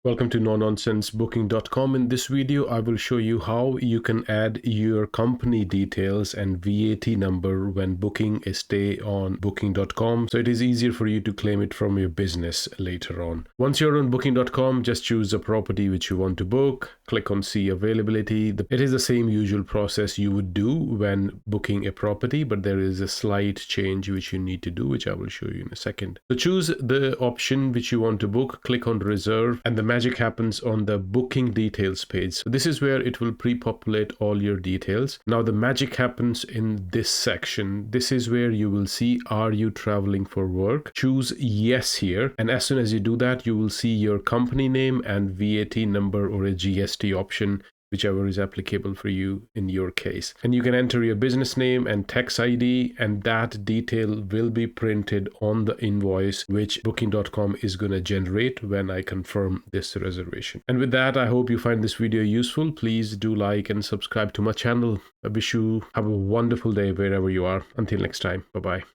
Welcome to nononsensebooking.com. In this video, I will show you how you can add your company details and VAT number when booking a stay on booking.com, so it is easier for you to claim it from your business later on. Once you're on booking.com, just choose the property which you want to book, click on see availability. It is the same usual process you would do when booking a property, but there is a slight change which you need to do, which I will show you in a second. So choose the option which you want to book, click on reserve, and the magic happens on the booking details page. So this is where it will pre-populate all your details. Now the magic happens in this section. This is where you will see, are you traveling for work? Choose yes here. And as soon as you do that, you will see your company name and VAT number or a GST option, whichever is applicable for you in your case. And you can enter your business name and tax ID, and that detail will be printed on the invoice which booking.com is going to generate when I confirm this reservation. And with that, I hope you find this video useful. Please do like and subscribe to my channel. I wish you have a wonderful day wherever you are. Until next time, bye-bye.